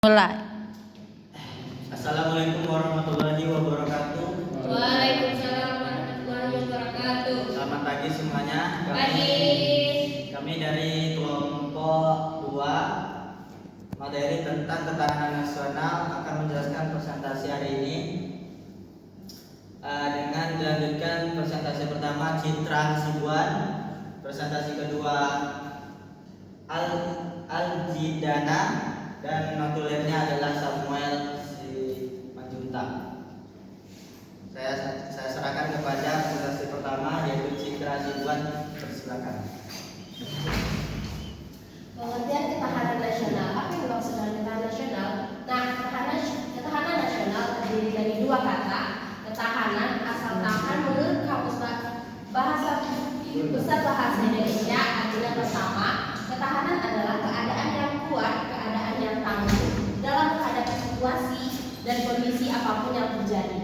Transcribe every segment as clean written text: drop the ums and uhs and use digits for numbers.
Mulai. Assalamualaikum warahmatullahi wabarakatuh. Waalaikumsalam warahmatullahi wabarakatuh. Selamat pagi semuanya. Pagi. Kami dari kelompok 2 materi tentang ketahanan nasional akan menjelaskan presentasi hari ini dengan dilanjutkan presentasi pertama Citra Hasibuan, presentasi kedua Al-Jidana, dan notulernya adalah Samuel Simanjuntak. Saya serahkan kepada presentasi pertama yaitu Citra Hasibuan. Persilakan. Pengertian ketahanan nasional. Apa yang dimaksud dengan ketahanan nasional? Nah, ketahanan nasional terdiri dari dua kata. Ketahanan asal tahan menurut Kamus Bahasa Besar Bahasa Indonesia artinya bersama. Ketahanan adalah keadaan yang kuat, keadaan yang tangguh dalam menghadapi situasi dan kondisi apapun yang terjadi.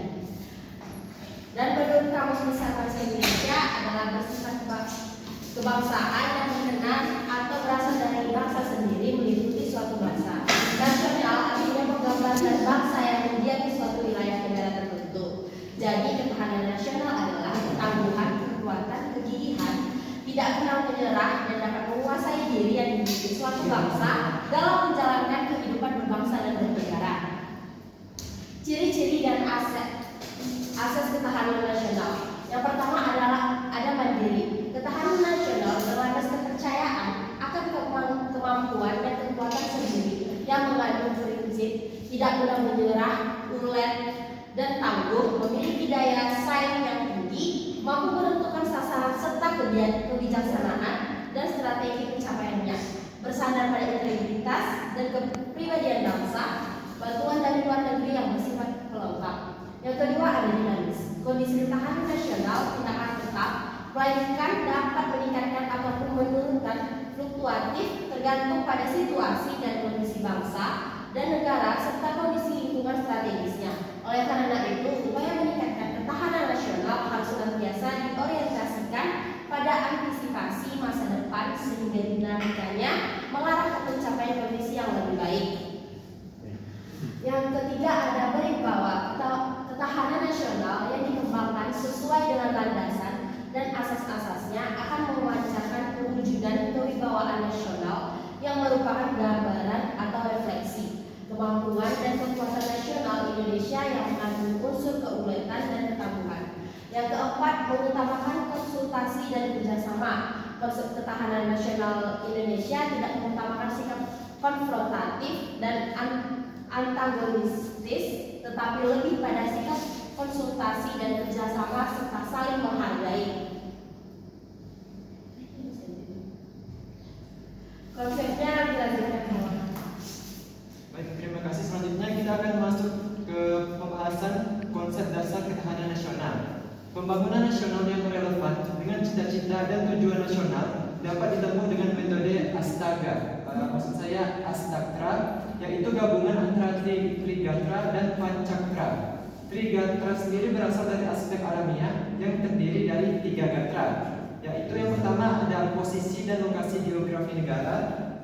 Dan menurut Kamus Besar Bahasa Indonesia adalah bersifat kebangsaan yang mengenal atau berasal dari bangsa sendiri meliputi suatu bangsa. Nasional artinya menggambarkan bangsa yang mendiami suatu wilayah negara tertentu. Jadi ketahanan nasional adalah ketangguhan, kekuatan, kegigihan, tidak kenal menyerah dan dapat menguasai diri yang dimiliki suatu bangsa dalam menjalankan kehidupan berbangsa dan bernegara. Ciri-ciri dan asas ketahanan nasional. Yang pertama adalah ada mandiri. Ketahanan nasional berlandaskan kepercayaan akan kemampuan dan kekuatan sendiri yang mengandung prinsip tidak mudah menyerah, ulet, dan tangguh, memiliki daya saing yang tinggi, mampu menentukan sasaran serta kebijaksanaan dan strategi pencapaiannya, bersandar pada integritas dan kepribadian bangsa, bantuan dari luar negeri yang bersifat pelengkap. Yang kedua ada dinamis. Kondisi ketahanan nasional tidak akan tetap, melainkan dapat meningkatkan ataupun menurunkan, fluktuatif tergantung pada situasi dan kondisi bangsa dan negara serta kondisi lingkungan strategisnya. Oleh karena itu, upaya meningkatkan ketahanan nasional harus senantiasa diorientasikan pada antisipasi masa depan sehingga dinamikanya mengarah ke pencapaian kondisi yang lebih baik. Yang ketiga ada beribawa. Ketahanan nasional yang dikembangkan sesuai dengan landasan dan asas-asasnya akan memancarkan pewujudan kewibawaan nasional yang merupakan gambaran atau refleksi kemampuan dan kekuatan nasional Indonesia yang mengandung unsur keuletan dan ketangguhan. Yang keempat, mengutamakan konsultasi dan kerjasama. Konsep ketahanan nasional Indonesia tidak mengutamakan sikap konfrontatif dan antagonistis, tetapi lebih pada sikap konsultasi dan kerjasama serta saling menghargai. Konsepnya dilanjutkan ke bawah. Baik, terima kasih. Selanjutnya kita akan masuk ke pembahasan konsep dasar ketahanan nasional. Pembangunan nasional yang relevan dengan cita-cita dan tujuan nasional dapat ditempuh dengan metode ASTAGA. Maksud saya ASTAGTRA, yaitu gabungan antara Trigatra dan Pancaktra. Trigatra sendiri berasal dari aspek alamiah yang terdiri dari 3 gatra, yaitu yang pertama ada posisi dan lokasi geografi negara,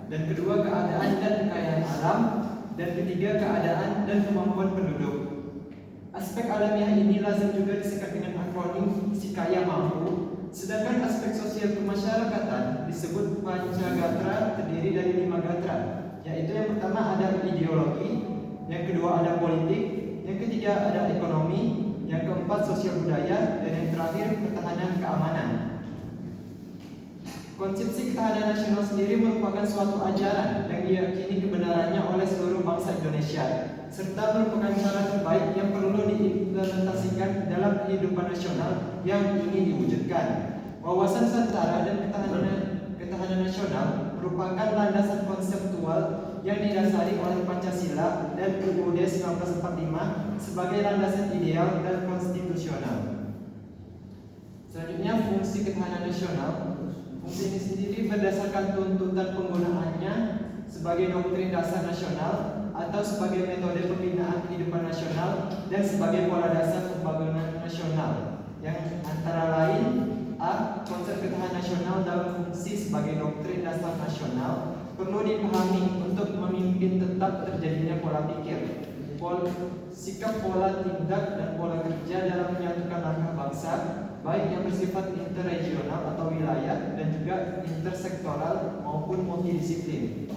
dan kedua keadaan dan kekayaan alam, dan ketiga keadaan dan kemampuan penduduk. Aspek alamiah ini lazim juga disekat dengan akronim Sikaya Mampu, sedangkan aspek sosial kemasyarakatan disebut Pancagatra, terdiri dari 5 gatra, yaitu yang pertama ada ideologi, yang kedua ada politik, yang ketiga ada ekonomi, yang keempat sosial budaya, dan yang terakhir pertahanan keamanan. Konsepsi ketahanan nasional sendiri merupakan suatu ajaran yang diyakini kebenarannya oleh seluruh bangsa Indonesia, serta merupakan cara terbaik yang perlu diimplementasikan dalam kehidupan nasional yang ingin diwujudkan. Wawasan Nusantara dan ketahanan nasional merupakan landasan konseptual yang didasari oleh Pancasila dan UUD 1945 sebagai landasan ideal dan konstitusional. Selanjutnya, fungsi ketahanan nasional. Fungsi ini sendiri berdasarkan tuntutan penggunaannya sebagai doktrin dasar nasional atau sebagai metode pembinaan kehidupan nasional dan sebagai pola dasar pembangunan nasional, yang antara lain: A. Konsep ketahanan nasional dalam fungsi sebagai doktrin dasar nasional. perlu dipahami untuk memimpin tetap terjadinya pola pikir, sikap pola tindak dan pola kerja dalam menyatukan langkah bangsa, baik yang bersifat interregional atau wilayah dan juga intersektoral maupun multidisiplin.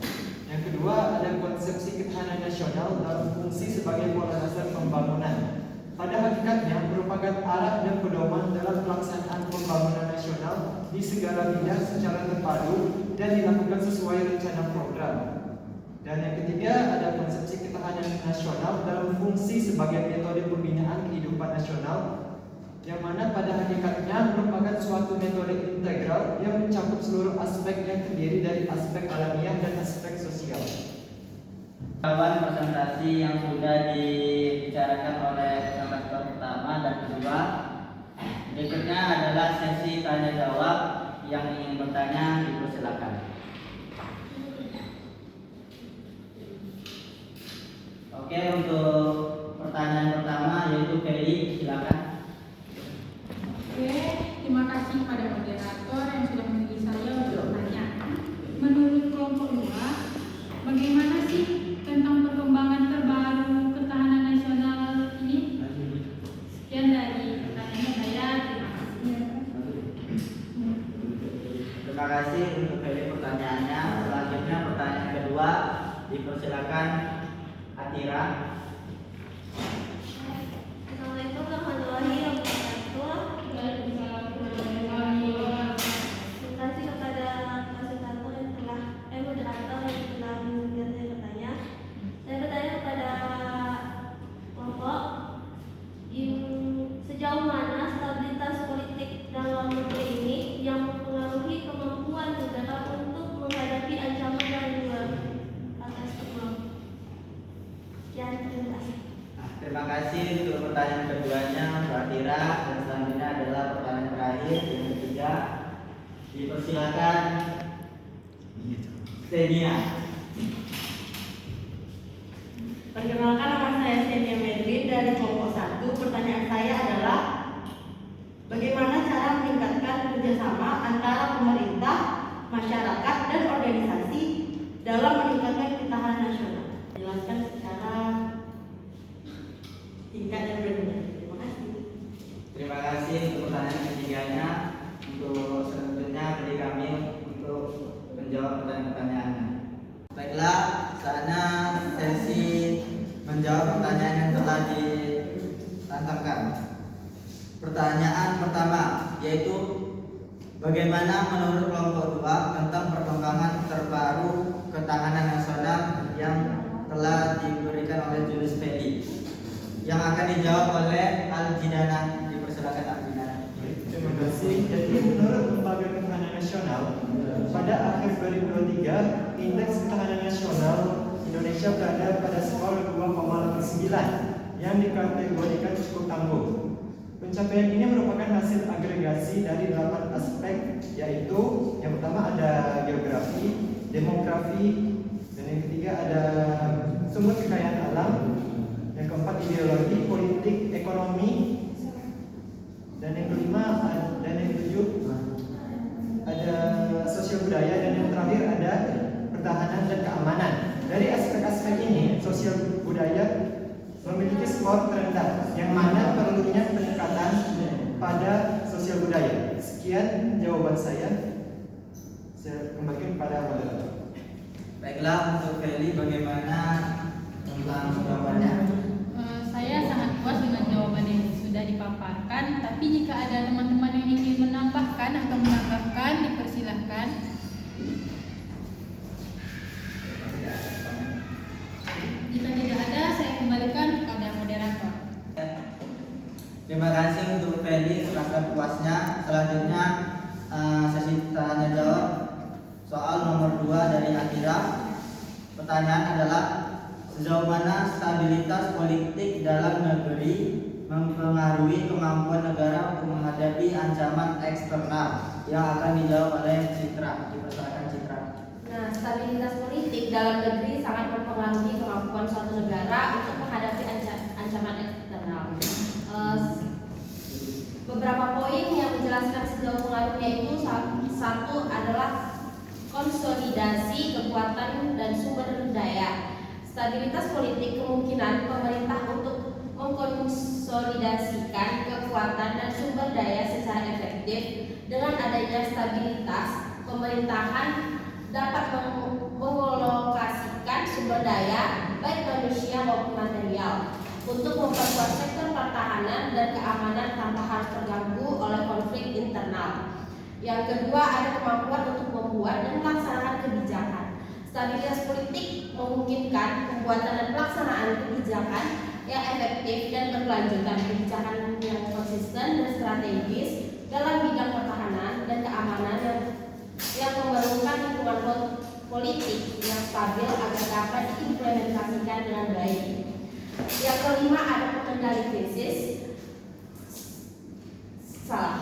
Yang kedua, ada konsepsi ketahanan nasional dalam fungsi sebagai pola dasar pembangunan. Pada hakikatnya merupakan arah dan pedoman dalam pelaksanaan pembangunan nasional di segala bidang secara terpadu dan dilakukan sesuai rencana program. Dan yang ketiga, ada konsepsi ketahanan nasional dalam fungsi sebagai metode pembinaan kehidupan nasional, yang mana pada hakikatnya merupakan suatu metode integral yang mencakup seluruh aspek yang terdiri dari aspek alamiah dan aspek sosial. Kawan presentasi yang sudah dibicarakan oleh peserta pertama dan kedua. Berikutnya adalah sesi tanya jawab. Yang ingin bertanya dipersilakan. Oke, untuk pertanyaan pertama yaitu Feli, silakan. Oke, terima kasih pada moderator yang sudah memilih saya untuk bertanya. Menurut kelompok 2, bagaimana sih tentang perkembangan terbaru ketahanan nasional ini? Sekian dari pertanyaan saya. Terima kasih untuk Feli pertanyaannya. Selanjutnya pertanyaan kedua dipersilakan Atira. Assalamualaikum warahmatullahi wabarakatuh. Terima kasih kepada fasilitator yang telah moderator yang telah memberikan saya bertanya. Saya bertanya kepada kelompok, sejauh mana stabilitas politik dalam negeri ini yang mempengaruhi kemampuan negara untuk menghadapi ancaman dari luar atas kelompok. Ya, terima kasih. Terima kasih untuk pertanyaan keduanya Mbak Tira, dan selanjutnya adalah pertanyaan terakhir yang ketiga. Dipersilakan Stenia. Perkenalkan, nama saya Stenia Medlin dari kelompok 1. Pertanyaan saya adalah, bagaimana cara meningkatkan kerjasama antara pemerintah, masyarakat, dan organisasi dalam meningkatkan ketahanan nasional? Jelaskan secara singkat dan berguna. Terima kasih. Terima kasih untuk pertanyaan ketiganya. Untuk selanjutnya beri kami untuk menjawab pertanyaan-pertanyaannya. Baiklah, saatnya sesi menjawab pertanyaan yang telah dilantangkan. Pertanyaan pertama yaitu, bagaimana menurut kelompok 2 tentang perkembangan terbaru ketahanan nasional yang telah diberikan oleh Julius Feli? Yang akan dijawab oleh Al-Jinana. Dipersilakan Al-Jinana. Terima kasih. Jadi menurut Lembaga Ketahanan Nasional, pada akhir 2023, indeks ketahanan nasional Indonesia berada pada skor 2,89 yang dikategorikan cukup tangguh. Pencapaian ini merupakan hasil agregasi dari 8 aspek, yaitu yang pertama ada geografi, demografi, dan yang ketiga ada sumber kekayaan alam, yang keempat ideologi, politik, ekonomi, dan yang kelima dan yang ketujuh ada sosial budaya, dan yang terakhir ada pertahanan dan keamanan. Dari aspek-aspek ini, sosial budaya memiliki skor terendah, yang mana perlunya peningkatan pada sosial budaya. Sekian jawaban saya. Saya kembalikan kepada moderator. Baiklah, untuk Feli bagaimana tentang jawabannya? Saya sangat puas dengan jawaban yang sudah dipaparkan, tapi jika ada teman-teman yang ingin menambahkan atau menambahkan, dipersilahkan. Jika tidak ada, saya kembalikan kepada moderator. Terima kasih untuk Feli rasa puasnya. Selanjutnya sesi tanya jawab soal nomor 2 dari Atira. Pertanyaan adalah, sejauh mana stabilitas politik dalam negeri mempengaruhi kemampuan negara untuk menghadapi ancaman eksternal? Yang akan dijawab oleh Citra. Dipersilakan Citra. Nah, stabilitas politik dalam negeri sangat mempengaruhi kemampuan suatu negara untuk menghadapi ancaman eksternal. Beberapa poin yang menjelaskan sejauh pengaruhnya itu, satu adalah konsolidasi kekuatan dan sumber daya. Stabilitas politik kemungkinan pemerintah untuk mengkonsolidasikan kekuatan dan sumber daya secara efektif. Dengan adanya stabilitas, pemerintahan dapat mengalokasikan sumber daya baik manusia maupun material untuk memperkuat sektor pertahanan dan keamanan tanpa harus terganggu oleh konflik internal. Yang kedua, ada kemampuan untuk membuat dan melaksanakan kebijakan. Stabilitas politik memungkinkan pembuatan dan pelaksanaan kebijakan yang efektif dan berkelanjutan. Kebijakan yang konsisten dan strategis dalam bidang pertahanan dan keamanan yang memerlukan lingkungan politik yang stabil agar dapat diimplementasikan dengan baik. Yang kelima, ada pengendali krisis. Salah.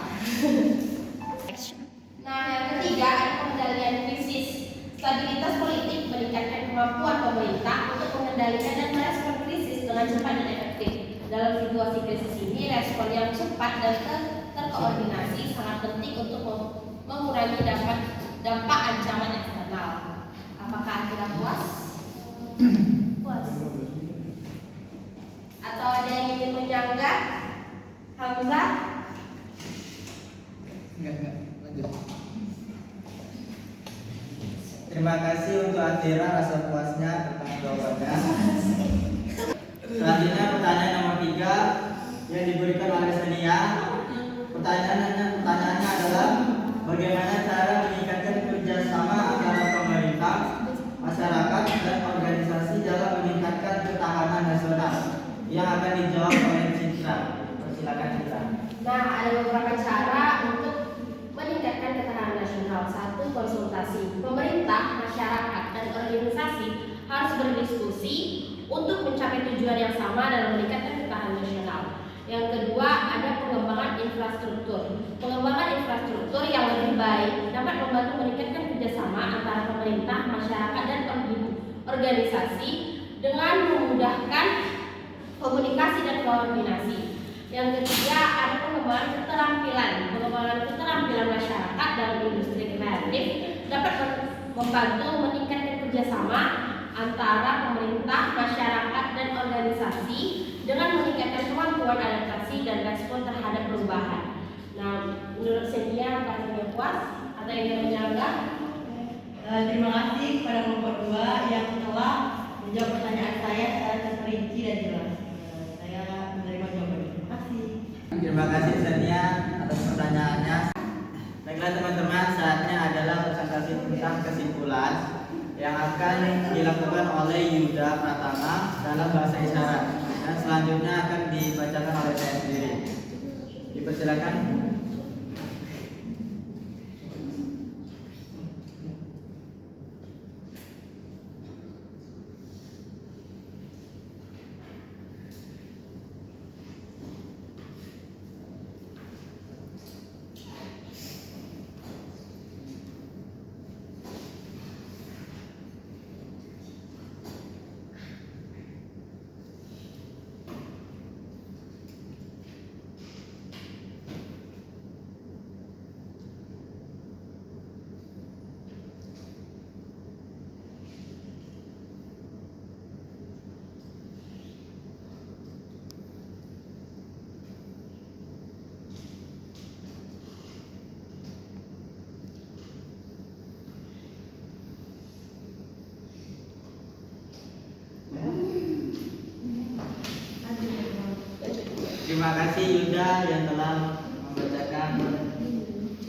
Nah, yang ketiga, ada pengendalian krisis. Stabilitas politik meningkatkan kemampuan pemerintah untuk mengendalikan dan merespon krisis dengan cepat dan efektif. Dalam situasi krisis ini, respon yang cepat dan terkoordinasi sangat penting untuk mengurangi dampak ancaman eksternal. Apakah Anda puas? Puas. Atau ada yang ingin menyanggah? Hamzah? Enggak, lanjut. Terima kasih untuk Atira rasa puasnya tentang jawabannya. Selanjutnya pertanyaan nomor 3 yang diberikan oleh Senia. Pertanyaannya adalah bagaimana cara meningkatkan kerjasama antara pemerintah, masyarakat, dan organisasi dalam meningkatkan ketahanan nasional? Yang akan dijawab oleh Citra. Persilakan Citra. Nah, ada beberapa cara untuk meningkatkan ketahanan nasional. 1. Konsultasi. Pemerintah, masyarakat, dan organisasi harus berdiskusi untuk mencapai tujuan yang sama dalam meningkatkan ketahanan nasional. Yang kedua, ada pengembangan infrastruktur. Pengembangan infrastruktur yang lebih baik dapat membantu meningkatkan kerjasama antara pemerintah, masyarakat, dan organisasi dengan memudahkan komunikasi dan koordinasi. Yang ketiga, ada pengembangan keterampilan. Pengembangan keterampilan masyarakat dalam industri kreatif dapat membantu meningkatkan kerjasama antara pemerintah, masyarakat, dan organisasi dengan meningkatkan kemampuan adaptasi dan respon terhadap perubahan. Nah, menurut Cynthia, apakah yang puas atau yang menyanggah? Terima kasih kepada kelompok 2 yang telah menjawab pertanyaan saya secara terperinci dan jelas. Saya menerima jawabannya. Terima kasih. Terima kasih Senia atas pertanyaannya. Baiklah teman-teman, saatnya adalah presentasi tentang kesimpulan yang akan dilakukan oleh Yuda Pratama dalam bahasa isyarat dan selanjutnya akan dibacakan oleh saya sendiri. Dipersilakan. Terima kasih Yuda yang telah membacakan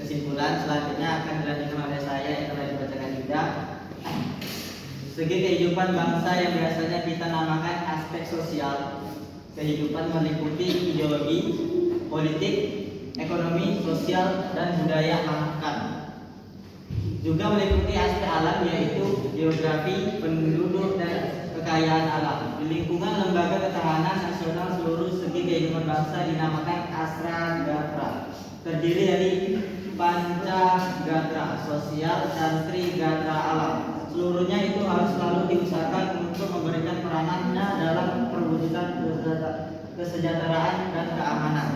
kesimpulan. Selanjutnya akan dilanjutkan oleh saya yang telah dibacakan Yuda. Segi kehidupan bangsa yang biasanya kita namakan aspek sosial kehidupan meliputi ideologi, politik, ekonomi, sosial, dan budaya makan. Juga meliputi aspek alam yaitu geografi, penduduk, dan kekayaan alam. Di lingkungan lembaga ketahanan nasional seluruh segi kehidupan bangsa dinamakan Astra-Gatra. Terdiri dari Panca-Gatra sosial dan Tri-Gatra alam. Seluruhnya itu harus selalu diusahakan untuk memberikan peranannya dalam perwujudan kesejahteraan dan keamanan.